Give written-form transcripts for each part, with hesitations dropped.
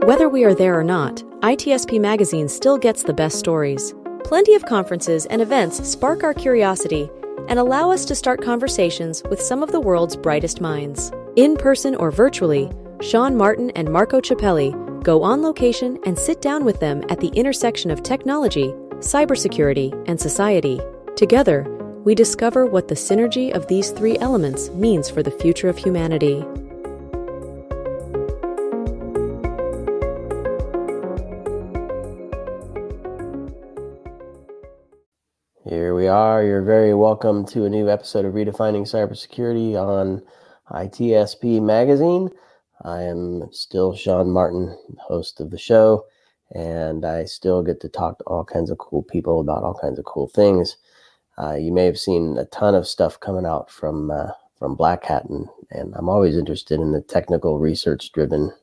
Whether we are there or not, ITSP Magazine still gets the best stories. Plenty of conferences and events spark our curiosity and allow us to start conversations with some of the world's brightest minds. In person or virtually, Sean Martin and Marco Ciappelli go on location and sit down with them at the intersection of technology, cybersecurity, and society. Together, we discover what the synergy of these three elements means for the future of humanity. Here we are. You're very welcome to a new episode of Redefining CyberSecurity on ITSP Magazine. I am still Sean Martin, host of the show, and I still get to talk to all kinds of cool people about all kinds of cool things. You may have seen a ton of stuff coming out from Black Hat, and I'm always interested in the technical research-driven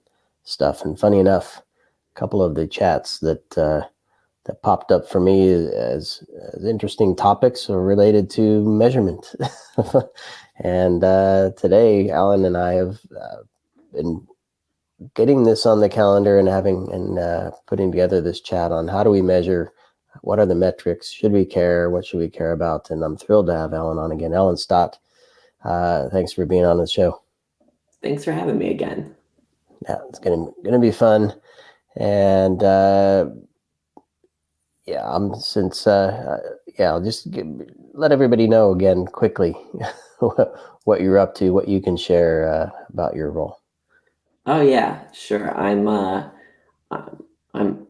stuff. And funny enough, a couple of the chats that popped up for me as interesting topics are related to measurement. And today, Allyn and I have been getting this on the calendar and putting together this chat on how do we measure, what are the metrics, should we care, what should we care about? And I'm thrilled to have Allyn on again. Allyn Stott, thanks for being on the show. Thanks for having me again. Yeah, it's gonna be fun. And I'll just let everybody know again quickly what you're up to, what you can share about your role. Oh yeah, sure. I'm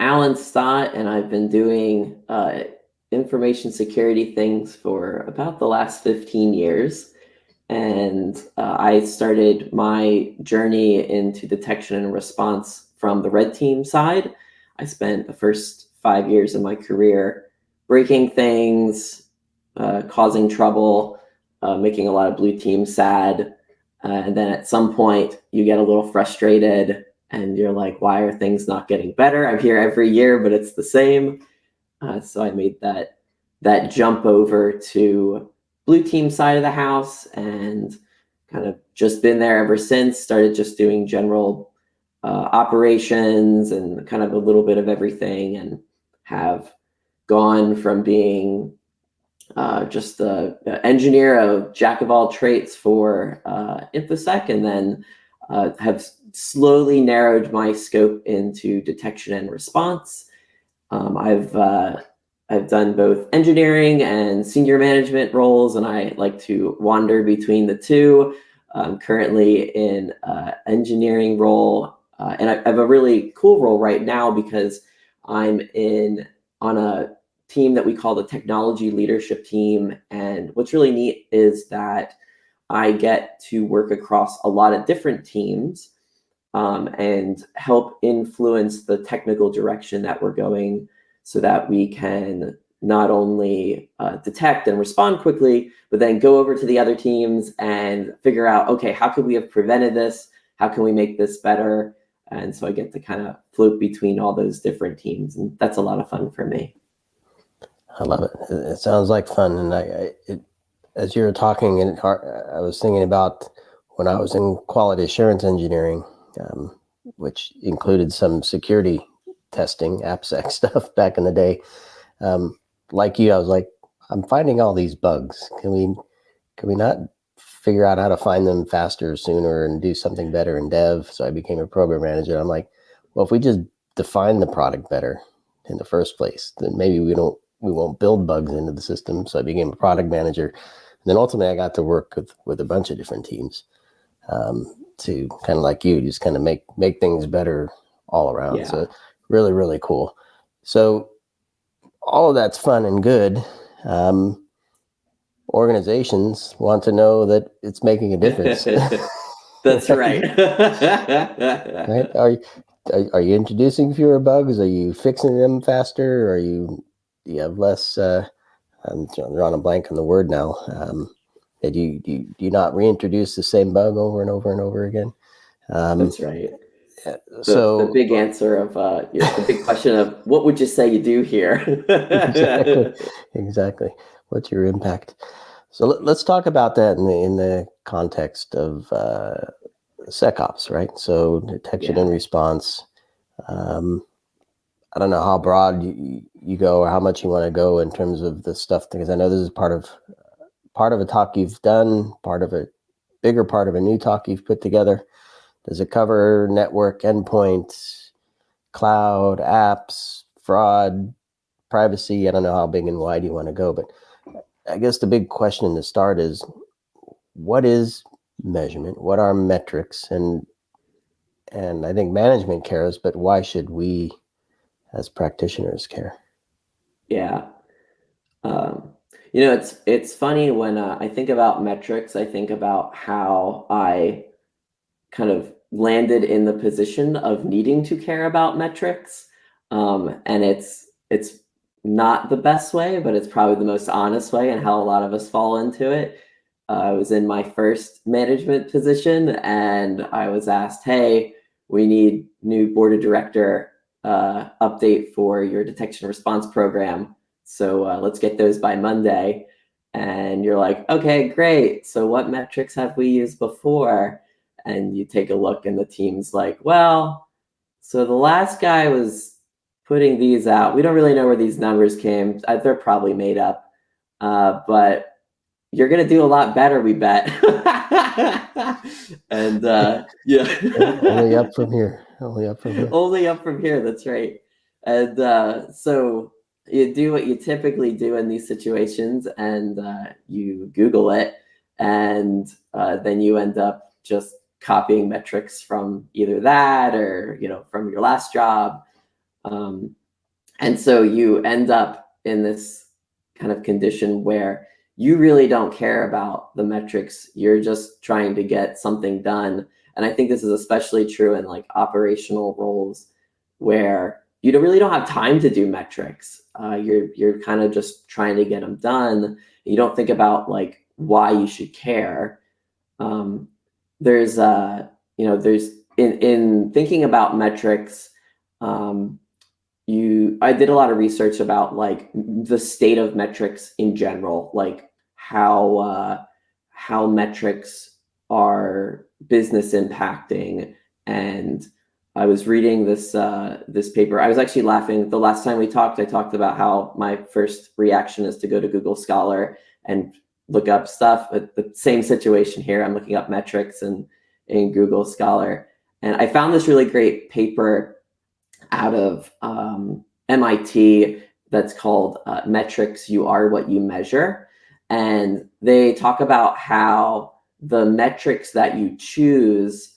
Allyn Stott, and I've been doing information security things for about the last 15 years. And I started my journey into detection and response from the red team side. I spent the first 5 years of my career breaking things, causing trouble, making a lot of blue teams sad. And then at some point you get a little frustrated and you're like, why are things not getting better? I'm here every year, but it's the same. So I made that jump over to blue team side of the house and kind of just been there ever since. Started just doing general operations and kind of a little bit of everything, and have gone from being just an engineer, a jack of all trades for InfoSec, and then have slowly narrowed my scope into detection and response. I've done both engineering and senior management roles, and I like to wander between the two. I'm currently in engineering role, and I have a really cool role right now because I'm on a team that we call the technology leadership team. And what's really neat is that I get to work across a lot of different teams and help influence the technical direction that we're going, so that we can not only detect and respond quickly, but then go over to the other teams and figure out, okay, how could we have prevented this? How can we make this better? And so I get to kind of float between all those different teams, and that's a lot of fun for me. I love it. It sounds like fun. And as you were talking, and I was thinking about when I was in quality assurance engineering, which included some security testing, AppSec stuff back in the day. Like you, I was like, I'm finding all these bugs. Can we not figure out how to find them faster, sooner, and do something better in dev? So I became a program manager. I'm like, well, if we just define the product better in the first place, then maybe we won't build bugs into the system. So I became a product manager. And then ultimately I got to work with a bunch of different teams to kind of like you, just kind of make things better all around. Yeah. So really, really cool. So all of that's fun and good. Organizations want to know that it's making a difference. That's right. Right? Are you introducing fewer bugs? Are you fixing them faster? Do you have less? I'm drawing a blank on the word now. Do you not reintroduce the same bug over and over and over again? That's right. So the big answer of the big question of what would you say you do here? Exactly. What's your impact? So let's talk about that in the context of SecOps, right? So detection and response. I don't know how broad you go or how much you want to go in terms of the stuff, because I know this is part of a talk you've done, part of a bigger part of a new talk you've put together. Does it cover network, endpoints, cloud, apps, fraud, privacy? I don't know how big and wide you want to go, but I guess the big question to start is, what is measurement? What are metrics? And I think management cares, but why should we as practitioners care? Yeah. It's funny when I think about metrics, I think about how I kind of landed in the position of needing to care about metrics. And it's not the best way, but it's probably the most honest way, and how a lot of us fall into it. I was in my first management position, and I was asked, "Hey, we need new board of director update for your detection response program. So let's get those by Monday." And you're like, "Okay, great. So what metrics have we used before?" And you take a look, and the team's like, "Well, so the last guy was putting these out. We don't really know where these numbers came. They're probably made up, but you're going to do a lot better, we bet." And yeah. Only up from here. Only up from here. Only up from here. That's right. And so you do what you typically do in these situations, and you Google it, and then you end up just copying metrics from either that or from your last job, and so you end up in this kind of condition where you really don't care about the metrics. You're just trying to get something done. And I think this is especially true in like operational roles, where you really don't have time to do metrics. You're kind of just trying to get them done. You don't think about like why you should care. There's in thinking about metrics, I did a lot of research about like the state of metrics in general, like how metrics are business impacting. And I was reading this paper. I was actually laughing. The last time we talked, I talked about how my first reaction is to go to Google Scholar and look up stuff. But the same situation here. I'm looking up metrics in Google Scholar, and I found this really great paper out of MIT that's called Metrics, You Are What You Measure. And they talk about how the metrics that you choose,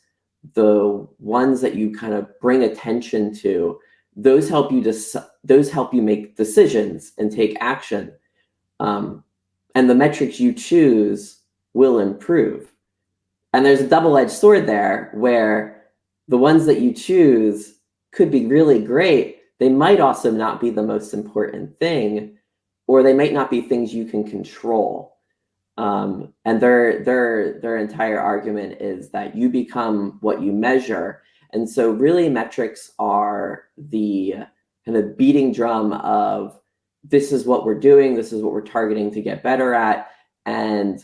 the ones that you kind of bring attention to, those help you make decisions and take action. And the metrics you choose will improve. And there's a double-edged sword there, where the ones that you choose could be really great. They might also not be the most important thing, or they might not be things you can control. And their entire argument is that you become what you measure. And so really metrics are the kind of beating drum of, this is what we're doing, this is what we're targeting to get better at. And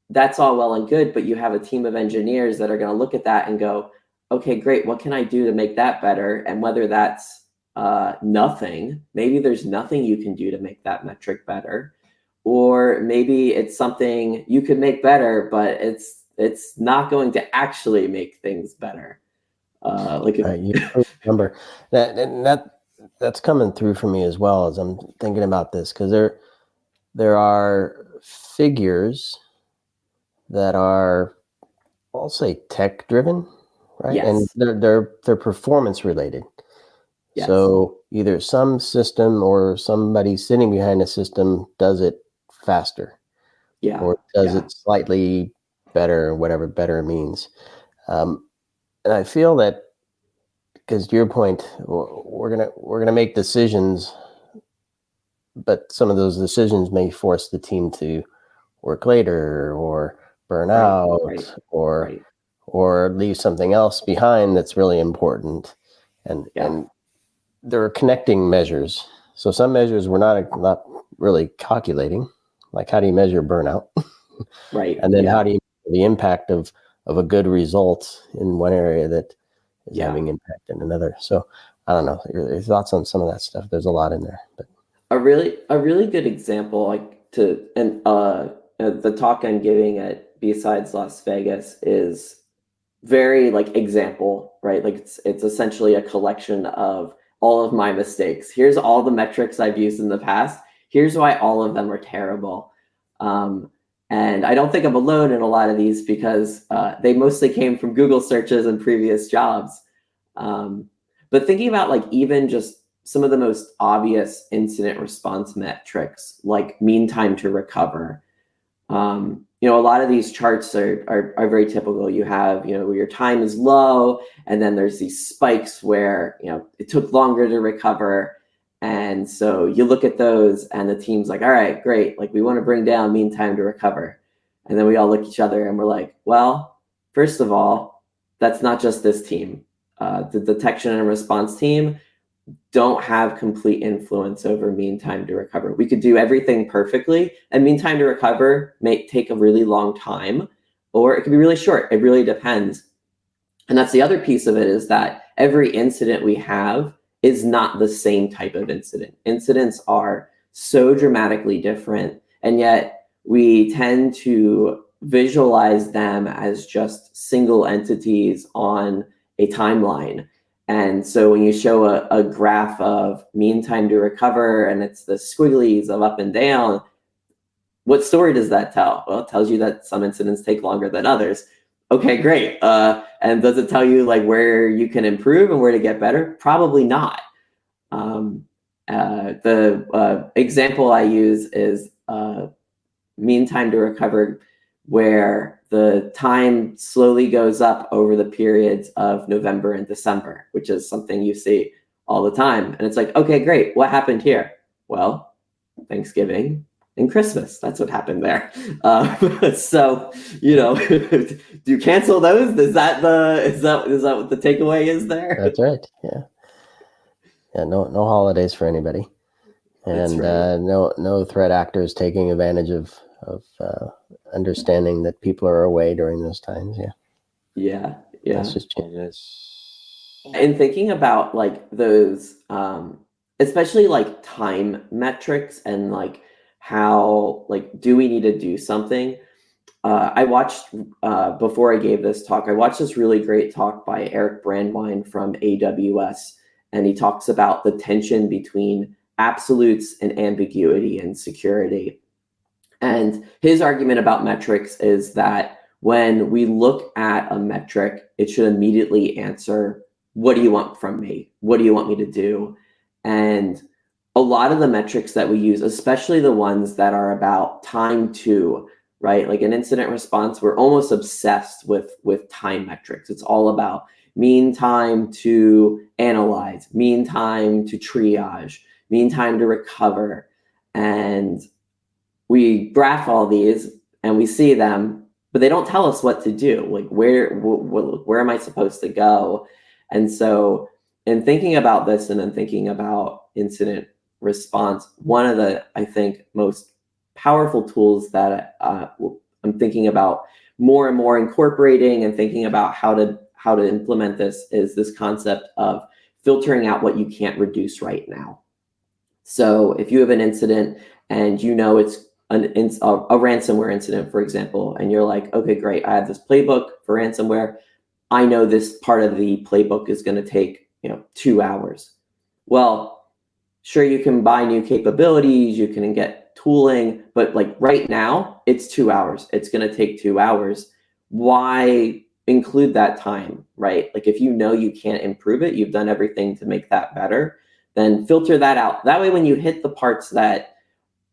that's all well and good, but you have a team of engineers that are going to look at that and go, "Okay, great. What can I do to make that better?" And whether that's nothing, maybe there's nothing you can do to make that metric better, or maybe it's something you could make better, but it's not going to actually make things better. You remember that's coming through for me as well as I'm thinking about this, because there are figures that are, I'll say, tech driven, right? Yes. And they're performance related. Yes. So either some system or somebody sitting behind a system does it faster, or does it slightly better, whatever better means. And I feel that, because to your point, we're gonna make decisions, but some of those decisions may force the team to work later, or burn out, or leave something else behind that's really important. And there are connecting measures. So some measures we're not really calculating, like how do you measure burnout? Right. And then how do you measure the impact of a good result in one area that is having impact in another. So I don't know your thoughts on some of that stuff. There's a lot in there, but a really good example, the talk I'm giving at B-Sides Las Vegas is very like example, right? Like it's essentially a collection of all of my mistakes. Here's all the metrics I've used in the past. Here's why all of them are terrible. And I don't think I'm alone in a lot of these because they mostly came from Google searches and previous jobs. But thinking about like even just some of the most obvious incident response metrics, like mean time to recover. A lot of these charts are very typical. You have, where your time is low, and then there's these spikes where, it took longer to recover. And so you look at those and the team's like, all right, great. Like we want to bring down mean time to recover. And then we all look at each other and we're like, well, first of all, that's not just this team. The detection and response team don't have complete influence over mean time to recover. We could do everything perfectly, and mean time to recover may take a really long time, or it could be really short. It really depends. And that's the other piece of it, is that every incident we have is not the same type of incident. Incidents are so dramatically different, and yet we tend to visualize them as just single entities on a timeline. And so when you show a graph of mean time to recover and it's the squigglies of up and down, what story does that tell? Well, it tells you that some incidents take longer than others. Okay, great. And does it tell you like where you can improve and where to get better? Probably not. The example I use is mean time to recover, where the time slowly goes up over the periods of November and December, which is something you see all the time. And it's like, okay, great. What happened here? Well, Thanksgiving and Christmas. That's what happened there. So, do you cancel those? Is that what the takeaway is there? That's right. Yeah. Yeah. No holidays for anybody, and right. no threat actors taking advantage of understanding that people are away during those times. Yeah. That's just changes. In thinking about like those, especially like time metrics and like how, like, do we need to do something? I watched, before I gave this talk, I watched this really great talk by Eric Brandwein from AWS, and he talks about the tension between absolutes and ambiguity in security. And his argument about metrics is that when we look at a metric, it should immediately answer, what do you want from me? What do you want me to do? And a lot of the metrics that we use, especially the ones that are about time to, right? Like an incident response, we're almost obsessed with time metrics. It's all about mean time to analyze, mean time to triage, mean time to recover. And we graph all these and we see them, but they don't tell us what to do. Like where am I supposed to go? And so in thinking about this and then thinking about incident response, one of the, I think, most powerful tools that I'm thinking about more and more incorporating and thinking about how to implement this is this concept of filtering out what you can't reduce right now. So if you have an incident and it's a ransomware incident, for example, and you're like, okay, great, I have this playbook for ransomware. I know this part of the playbook is going to take 2 hours. Well, sure, you can buy new capabilities, you can get tooling, but like right now, it's 2 hours. It's going to take 2 hours. Why include that time, right? Like if you can't improve it, you've done everything to make that better, then filter that out. That way, when you hit the parts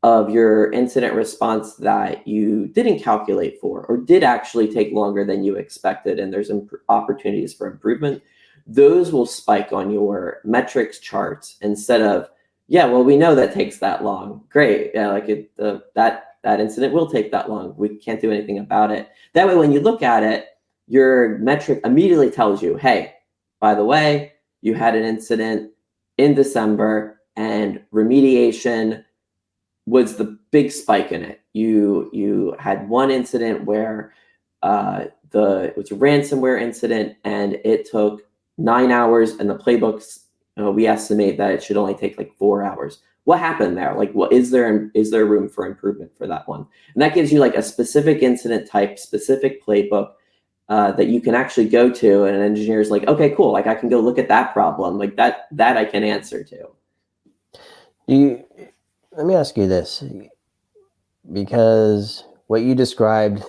of your incident response that you didn't calculate for or did actually take longer than you expected, and there's opportunities for improvement, those will spike on your metrics charts instead of, we know that takes that long. Great. Yeah, that incident will take that long. We can't do anything about it. That way, when you look at it, your metric immediately tells you, hey, by the way, you had an incident in December and remediation was the big spike in it. You had one incident where it was a ransomware incident and it took 9 hours, and the playbooks, we estimate that it should only take like 4 hours. What happened there? Like, what is there room for improvement for that one? And that gives you like a specific incident type, specific playbook that you can actually go to, and an engineer's like, okay, cool. Like I can go look at that problem, like that I can answer to. Let me ask you this, because what you described,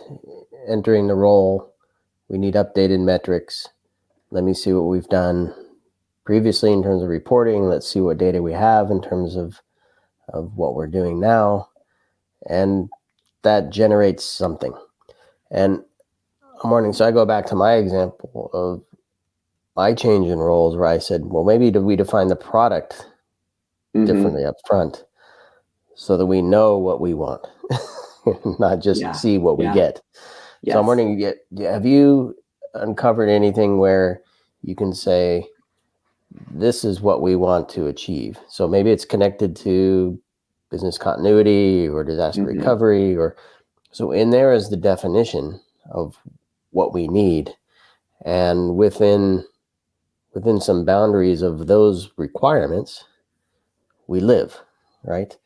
entering the role, we need updated metrics. Let me see what we've done previously in terms of reporting. Let's see what data we have in terms of what we're doing now. And that generates something. And so I go back to my example of my change in roles where I said, well, maybe we define the product differently up front so that we know what we want, not just see what we get. Yes. So I'm wondering, have you uncovered anything where you can say, this is what we want to achieve? So maybe it's connected to business continuity or disaster recovery, or so in there is the definition of what we need. And within some boundaries of those requirements, we live, right?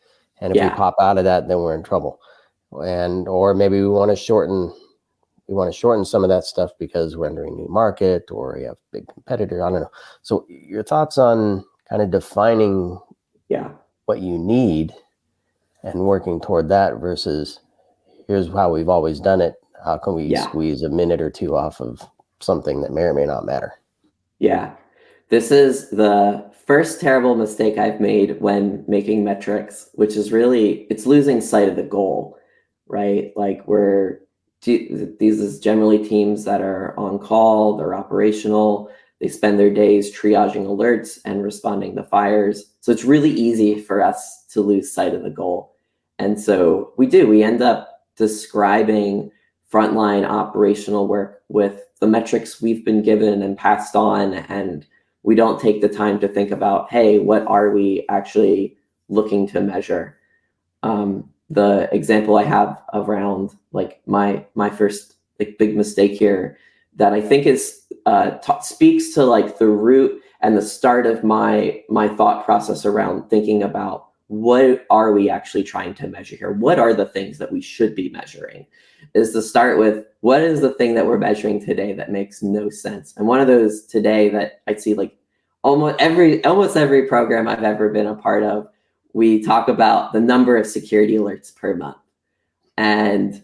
And if we pop out of that, then we're in trouble. Or maybe we want to shorten some of that stuff because we're entering a new market or we have a big competitor. I don't know. So your thoughts on kind of defining what you need and working toward that versus here's how we've always done it. How can we squeeze a minute or two off of something that may or may not matter? Yeah. This is the first terrible mistake I've made when making metrics, which is really, it's losing sight of the goal, right? Like these is generally teams that are on call, they're operational, they spend their days triaging alerts and responding to fires. So it's really easy for us to lose sight of the goal. And so we end up describing frontline operational work with the metrics we've been given and passed on, and we don't take the time to think about, hey, what are we actually looking to measure? The example I have around like my first like big mistake here that I think is speaks to like the root and the start of my thought process around thinking about what are we actually trying to measure here? What are the things that we should be measuring? Is to start with, what is the thing that we're measuring today that makes no sense? And one of those today that I see like almost every program I've ever been a part of, we talk about the number of security alerts per month. And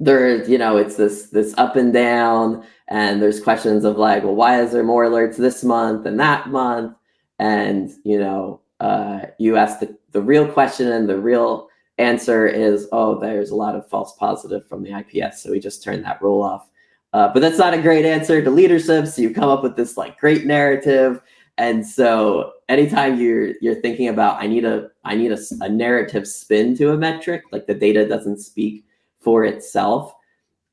there's, it's this up and down, and there's questions of like, well, why is there more alerts this month than that month? And, you ask the real question, and the real answer is, oh, there's a lot of false positive from the IPS, so we just turned that rule off. But that's not a great answer to leadership, so you come up with this like great narrative. And so anytime you're thinking about, I need a narrative spin to a metric, like the data doesn't speak for itself,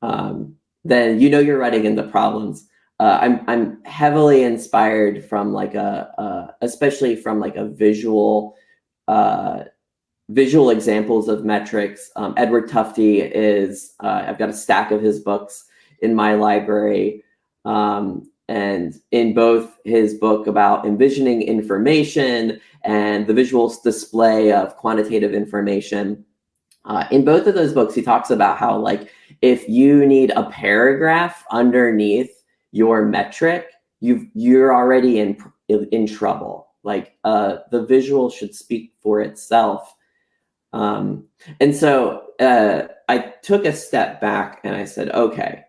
then you're running into problems. I'm heavily inspired from like especially from like a visual examples of metrics. Edward Tufte is, I've got a stack of his books in my library. And in both his book about envisioning information and the visual display of quantitative information, in both of those books, he talks about how like if you need a paragraph underneath your metric, you're already in trouble. Like the visual should speak for itself. And so I took a step back and I said, okay,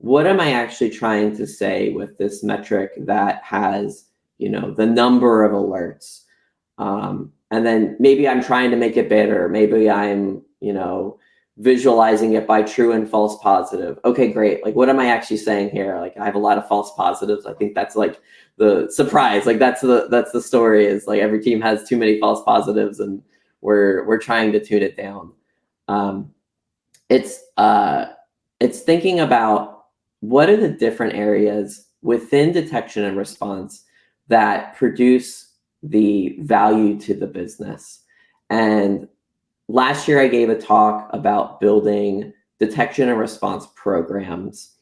what am I actually trying to say with this metric that has, the number of alerts? And then maybe I'm trying to make it better. Maybe I'm, visualizing it by true and false positive. Okay, great. Like, what am I actually saying here? Like, I have a lot of false positives. I think that's like the surprise. Like, that's the story, is like every team has too many false positives, and we're trying to tune it down. It's thinking about what are the different areas within detection and response that produce the value to the business. And last year I gave a talk about building detection and response programs.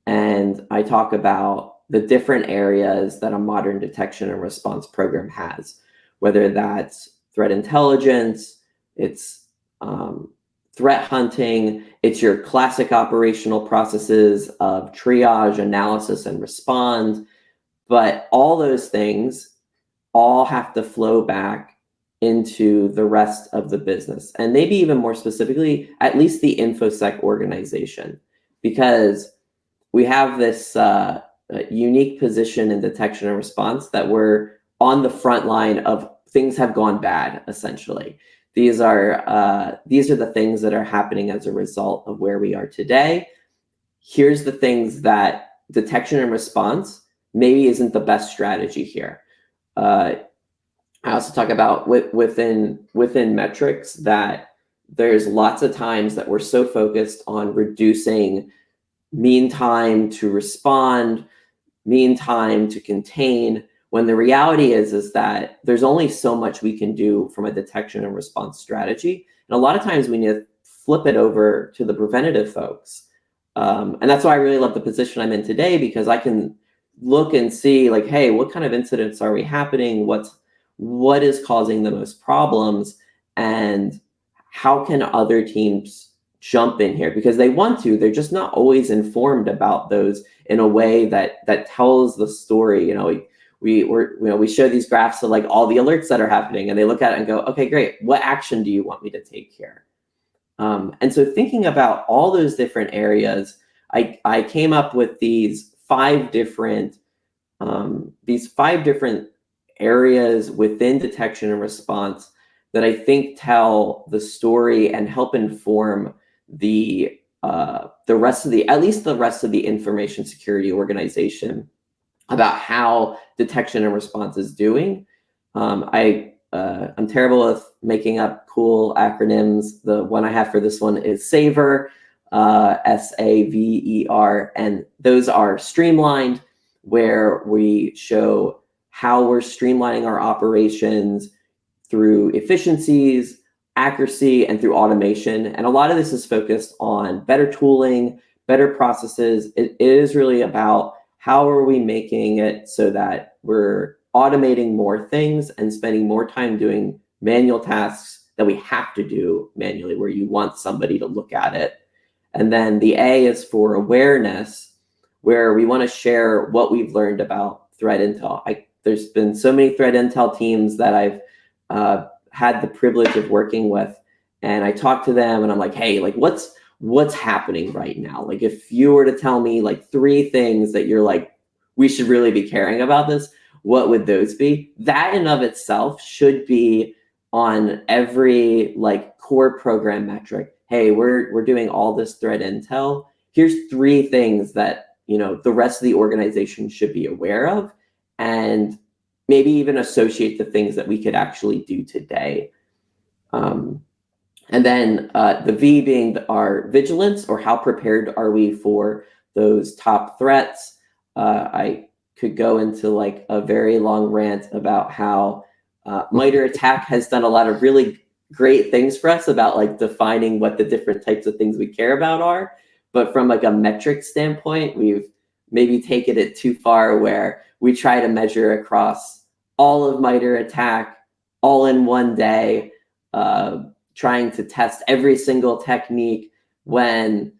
And I talk about the different areas that a modern detection and response program has, whether that's threat intelligence, it's threat hunting, it's your classic operational processes of triage, analysis, and respond. But all those things all have to flow back into the rest of the business. And maybe even more specifically, at least the InfoSec organization, because we have this unique position in detection and response that we're on the front line of things have gone bad, essentially. These are the things that are happening as a result of where we are today. Here's the things that detection and response maybe isn't the best strategy here. I also talk about within metrics that there's lots of times that we're so focused on reducing mean time to respond, mean time to contain, when the reality is that there's only so much we can do from a detection and response strategy. And a lot of times we need to flip it over to the preventative folks. And that's why I really love the position I'm in today, because I can look and see like, hey, what kind of incidents are we happening? What is causing the most problems? And how can other teams jump in here? Because they want to, they're just not always informed about those in a way that tells the story. We show these graphs of like all the alerts that are happening, and they look at it and go, okay, great. What action do you want me to take here? And so thinking about all those different areas, I came up with these five different areas within detection and response that I think tell the story and help inform the rest of the information security organization about how detection and response is doing. I'm terrible with making up cool acronyms. The one I have for this one is SAVER, SAVER, and those are streamlined, where we show how we're streamlining our operations through efficiencies, accuracy, and through automation. And a lot of this is focused on better tooling, better processes. It is really about how are we making it so that we're automating more things and spending more time doing manual tasks that we have to do manually, where you want somebody to look at it. And then the A is for awareness, where we want to share what we've learned about threat intel. There's been so many threat intel teams that I've had the privilege of working with, and I talk to them and I'm like, hey, like what's happening right now? Like, if you were to tell me like 3 things that you're like, we should really be caring about this, what would those be? That in of itself should be on every like core program metric. Hey, we're doing all this threat intel. Here's 3 things that, the rest of the organization should be aware of, and maybe even associate the things that we could actually do today. And then the V being our vigilance, or how prepared are we for those top threats. I could go into like a very long rant about how MITRE ATT&CK has done a lot of really great things for us about like defining what the different types of things we care about are. But from like a metric standpoint, we've maybe taken it too far, where we try to measure across all of MITRE ATT&CK all in one day, trying to test every single technique, when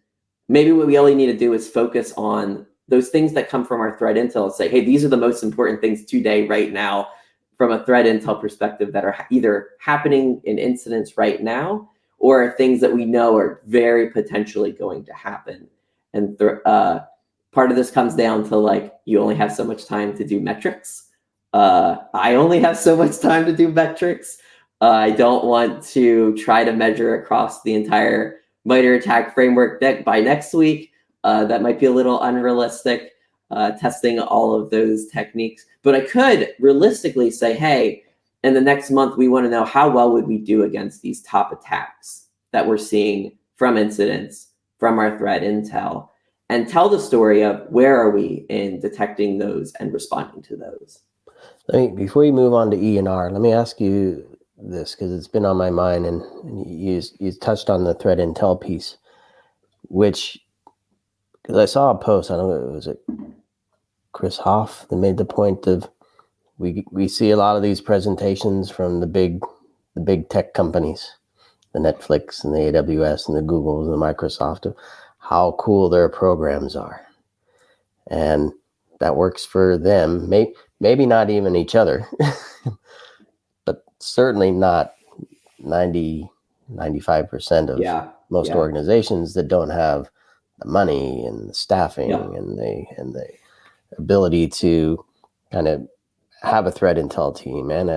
maybe what we only need to do is focus on those things that come from our threat intel and say, hey, these are the most important things today, right now, from a threat intel perspective, that are either happening in incidents right now, or things that we know are very potentially going to happen. And part of this comes down to like, you only have so much time to do metrics. I only have so much time to do metrics. I don't want to try to measure across the entire MITRE ATT&CK framework by next week. That might be a little unrealistic, testing all of those techniques. But I could realistically say, hey, in the next month, we want to know how well would we do against these top attacks that we're seeing from incidents, from our threat intel, and tell the story of where are we in detecting those and responding to those. Before you move on to E and R, let me ask you this, because it's been on my mind, and you touched on the threat intel piece, which, because I saw a post, I don't know, was it Chris Hoff that made the point of we see a lot of these presentations from the big tech companies, the Netflix and the AWS and the Googles and the Microsoft, of how cool their programs are. And that works for them. Maybe not even each other, but certainly not 95% of most organizations that don't have the money and the staffing and the ability to kind of have a threat intel team and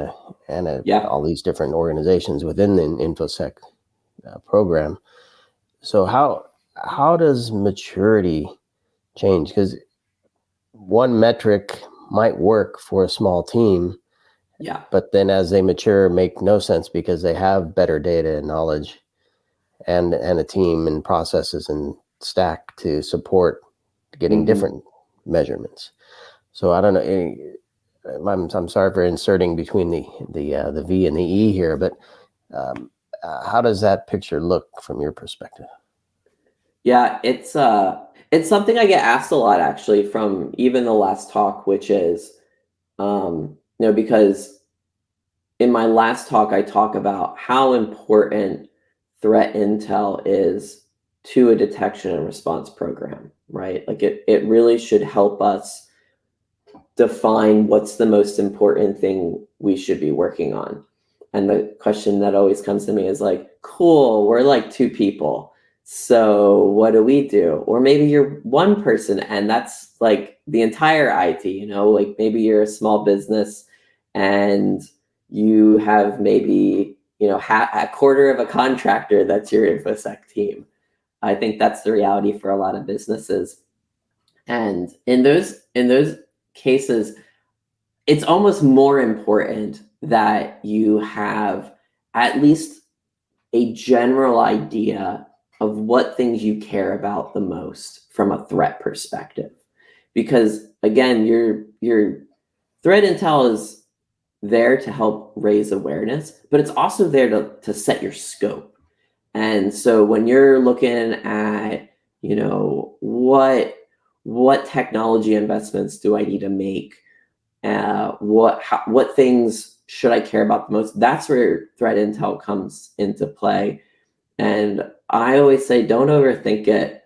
all these different organizations within the InfoSec program. So how does maturity change? Because one metric might work for a small team, but then as they mature, make no sense because they have better data and knowledge and a team and processes and stack to support getting different measurements. So I don't know. I'm sorry for inserting between the V and the E here, but how does that picture look from your perspective? Yeah, it's something I get asked a lot, actually, from even the last talk, which is, because in my last talk, I talk about how important threat intel is to a detection and response program, right? Like it really should help us define what's the most important thing we should be working on. And the question that always comes to me is like, cool, we're like two people. So what do we do? Or maybe you're one person and that's like the entire IT, like maybe you're a small business and you have maybe, a quarter of a contractor that's your InfoSec team. I think that's the reality for a lot of businesses. And in those cases, it's almost more important that you have at least a general idea of what things you care about the most from a threat perspective. Because again, your threat intel is there to help raise awareness, but it's also there to set your scope. And so when you're looking at, what technology investments do I need to make? What things should I care about the most? That's where threat intel comes into play. And I always say, don't overthink it.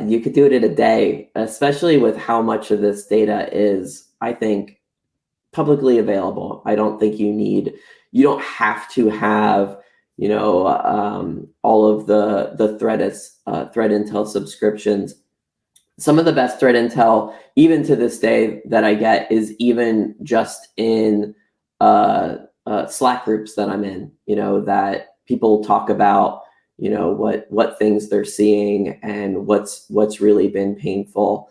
You could do it in a day, especially with how much of this data is, I think, publicly available. I don't think you don't have to have, all of the threat intel subscriptions. Some of the best threat intel, even to this day, that I get is even just in Slack groups that I'm in, that people talk about, what things they're seeing and what's really been painful.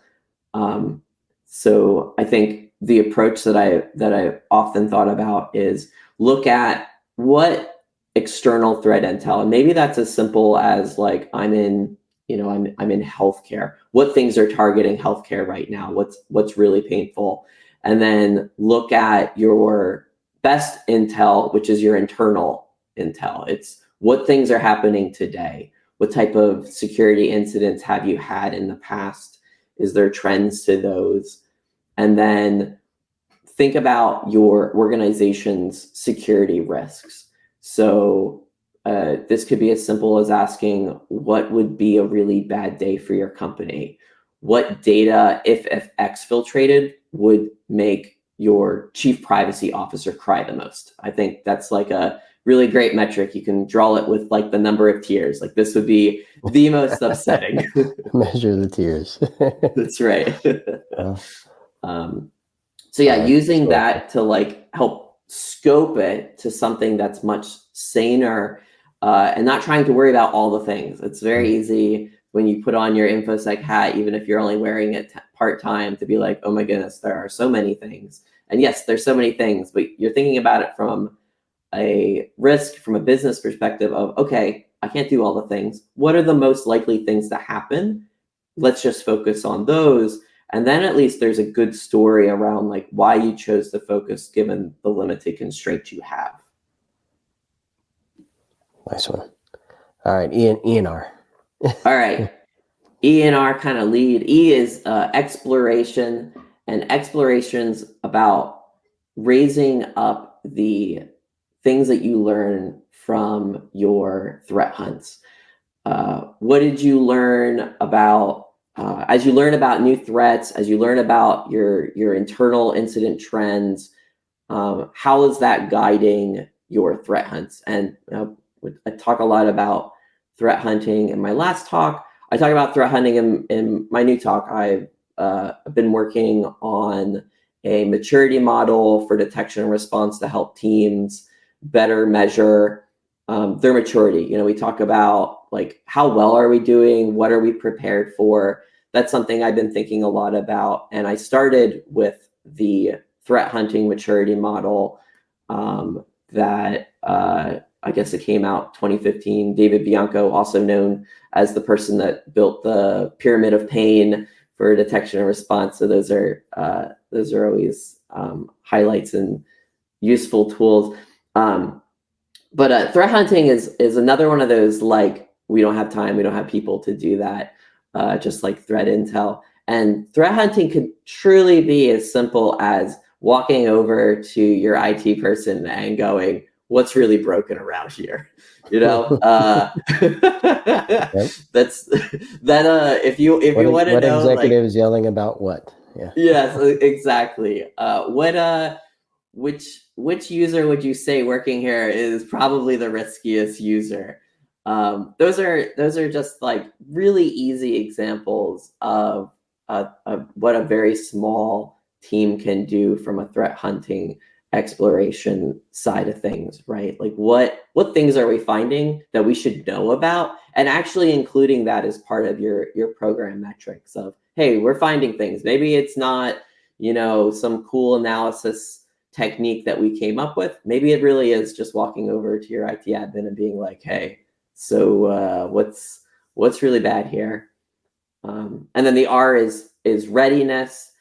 So I think the approach that I often thought about is look at what external threat intel, and maybe that's as simple as like I'm in healthcare. What things are targeting healthcare right now? What's really painful? And then look at your best intel, which is your internal intel. It's what things are happening today. What type of security incidents have you had in the past? Is there trends to those? And then think about your organization's security risks. So this could be as simple as asking, what would be a really bad day for your company? What data, if exfiltrated, would make your chief privacy officer cry the most? I think that's like a really great metric. You can draw it with like the number of tears. Like this would be the most upsetting. Measure the tears. That's right. So yeah, using that to like help scope it to something that's much saner, and not trying to worry about all the things. It's very easy when you put on your InfoSec hat, even if you're only wearing it part-time, to be like, oh my goodness, there are so many things. And yes, there's so many things, but you're thinking about it from a risk, from a business perspective of, okay, I can't do all the things. What are the most likely things to happen? Let's just focus on those. And then at least there's a good story around like why you chose to focus given the limited constraints you have. Nice one. All right, E&R. All right. E and R kind of lead. E is exploration, and explorations about raising up the things that you learn from your threat hunts. What did you learn about, as you learn about new threats, as you learn about your internal incident trends, how is that guiding your threat hunts? And I talk a lot about threat hunting in my last talk. I talk about threat hunting in my new talk. I've been working on a maturity model for detection and response to help teams better measure their maturity. We talk about like, how well are we doing? What are we prepared for? That's something I've been thinking a lot about. And I started with the threat hunting maturity model that I guess it came out 2015. David Bianco, also known as the person that built the pyramid of pain for detection and response. So those are always highlights and useful tools. But threat hunting is another one of those, like, we don't have time, we don't have people to do that, just like threat intel. And threat hunting could truly be as simple as walking over to your IT person and going, what's really broken around here? Yep. That's that. If you want to know, what executives yelling about what? Yeah. Yes, exactly. Which user would you say working here is probably the riskiest user? Those are just like really easy examples of what a very small team can do from a threat hunting exploration side of things, right? Like what things are we finding that we should know about, and actually including that as part of your program metrics of, hey, we're finding things. Maybe it's not, some cool analysis technique that we came up with. Maybe it really is just walking over to your IT admin and being like, hey, so what's really bad here? And then the R is readiness.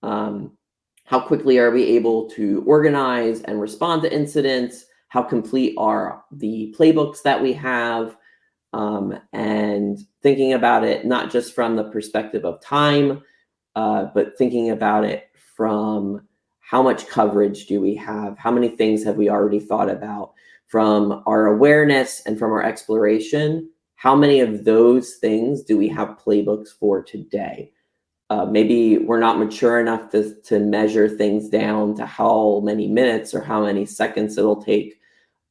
How quickly are we able to organize and respond to incidents? How complete are the playbooks that we have? And thinking about it not just from the perspective of time, but thinking about it from how much coverage do we have? How many things have we already thought about? From our awareness and from our exploration, how many of those things do we have playbooks for today? Maybe we're not mature enough to measure things down to how many minutes or how many seconds it'll take.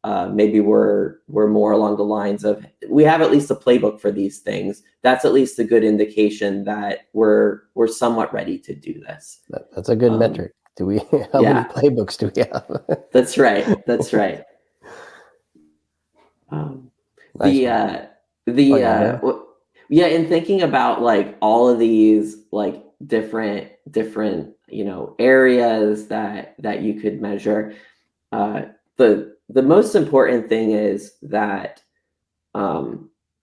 Maybe we're more along the lines of, we have at least a playbook for these things. That's at least a good indication that we're somewhat ready to do this. That's a good metric. How many playbooks do we have? That's right. In thinking about like all of these like different areas that you could measure, the most important thing is that a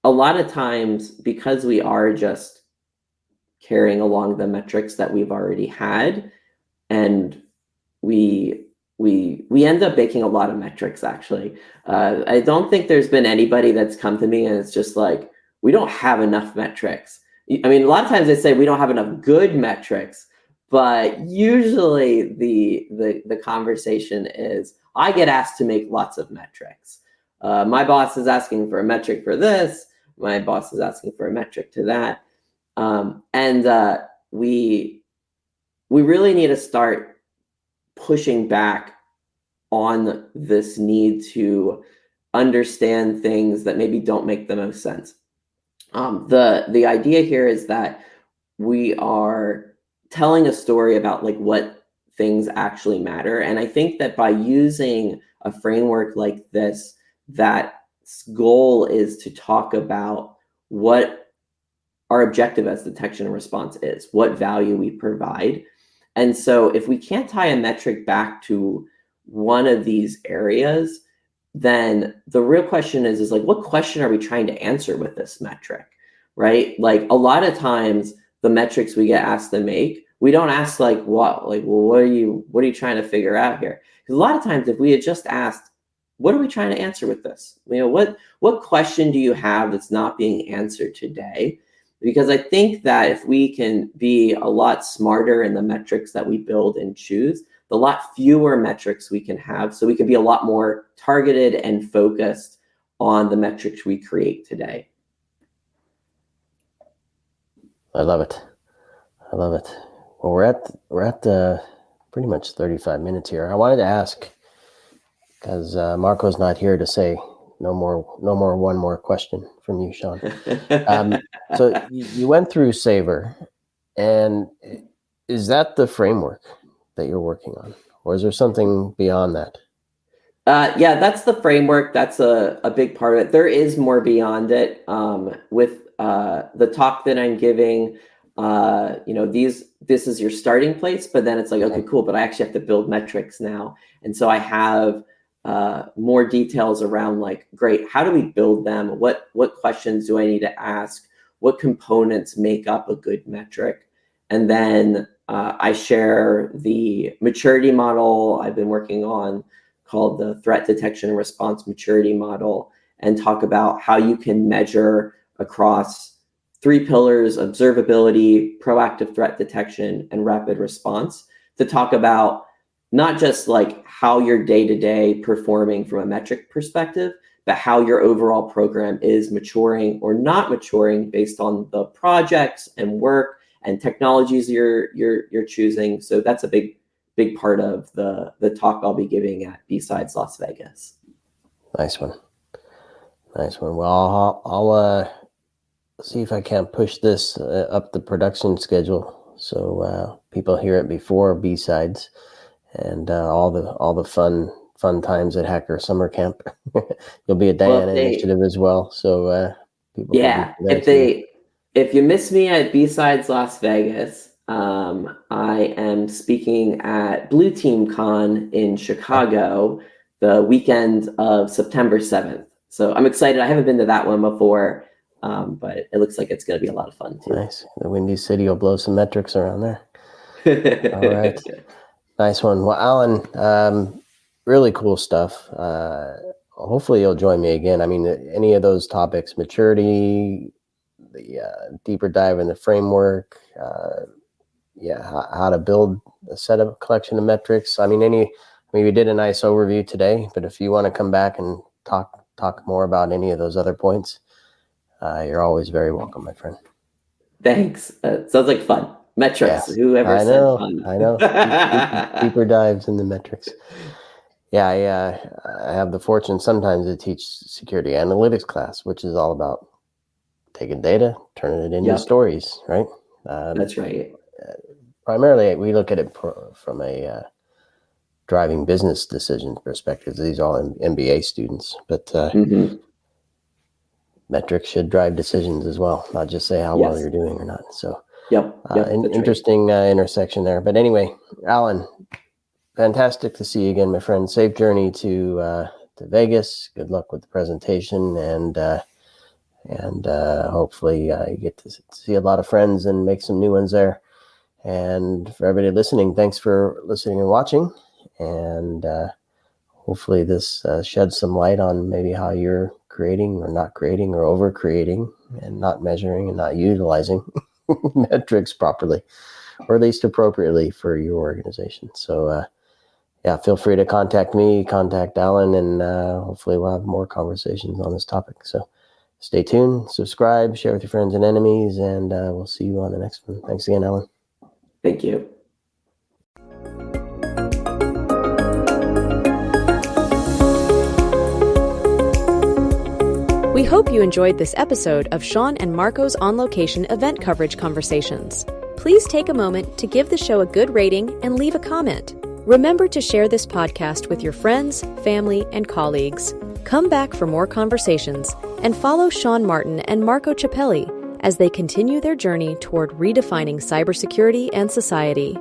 lot of times, because we are just carrying along the metrics that we've already had, and we end up making a lot of metrics, actually. I don't think there's been anybody that's come to me and it's just like, we don't have enough metrics. I mean, a lot of times they say we don't have enough good metrics, but usually the conversation is, I get asked to make lots of metrics. My boss is asking for a metric for this. My boss is asking for a metric to that. And we really need to start pushing back on this need to understand things that maybe don't make the most sense. The idea here is that we are telling a story about like what things actually matter. And I think that by using a framework like this, that goal is to talk about what our objective as detection and response is, what value we provide. And so if we can't tie a metric back to one of these areas, then the real question is like, what question are we trying to answer with this metric, right? Like a lot of times the metrics we get asked to make, we don't ask like, what are you trying to figure out here? Because a lot of times if we had just asked, what are we trying to answer with this? What question do you have that's not being answered today? because I think that if we can be a lot smarter in the metrics that we build and choose, the lot fewer metrics we can have, so we can be a lot more targeted and focused on the metrics we create today. I love it. I love it. Well, we're at pretty much 35 minutes here. I wanted to ask, because Marco's not here to say no more one more question from you, Sean. So you went through Savor, and is that the framework that you're working on, or is there something beyond that? Yeah, that's the framework. That's a big part of it. There is more beyond it. With the talk that I'm giving, this is your starting place, but then it's like, okay, cool, but I actually have to build metrics now. And so I have more details around like, great, how do we build them? What questions do I need to ask? What components make up a good metric? And then I share the maturity model I've been working on, called the threat detection and response maturity model, and talk about how you can measure across 3 pillars: observability, proactive threat detection, and rapid response, to talk about not just like how your day-to-day performing from a metric perspective, but how your overall program is maturing or not maturing based on the projects and work and technologies you're choosing. So that's a big part of the talk I'll be giving at B-Sides Las Vegas. Nice one. Well, I'll see if I can't push this up the production schedule so people hear it before B-Sides and all the fun times at Hacker Summer Camp. You'll be a Diana initiative as well, so people. Yeah, if you miss me at B-Sides Las Vegas, I am speaking at Blue Team Con in Chicago the weekend of September 7th. So I'm excited. I haven't been to that one before, but it looks like it's going to be a lot of fun too. Nice. The Windy City will blow some metrics around there. All right. Nice one. Well, Allyn, really cool stuff. Hopefully you'll join me again. I mean, any of those topics, maturity, the deeper dive in the framework, how to build a collection of metrics. I mean, we did a nice overview today, but if you want to come back and talk more about any of those other points, you're always very welcome, my friend. Thanks. Sounds like fun. Metrics. Yes. Whoever said fun. I know. Deeper dives in the metrics. Yeah, I have the fortune sometimes to teach security analytics class, which is all about taking data, turning it into stories, right? That's right. Primarily, we look at it from a driving business decision perspective. These are all MBA students, but metrics should drive decisions as well, not just say how well you're doing or not. So, interesting intersection there. But anyway, Allyn, fantastic to see you again, my friend. Safe journey to Vegas. Good luck with the presentation, and hopefully you get to see a lot of friends and make some new ones there. And for everybody listening, thanks for listening and watching. And hopefully this sheds some light on maybe how you're creating or not creating or over creating and not measuring and not utilizing metrics properly, or at least appropriately for your organization. So feel free to contact me, contact Allyn, and hopefully we'll have more conversations on this topic. So stay tuned, subscribe, share with your friends and enemies, and we'll see you on the next one. Thanks again, Allyn. Thank you. We hope you enjoyed this episode of Sean and Marco's on-location event coverage conversations. Please take a moment to give the show a good rating and leave a comment. Remember to share this podcast with your friends, family, and colleagues. Come back for more conversations and follow Sean Martin and Marco Ciappelli as they continue their journey toward redefining cybersecurity and society.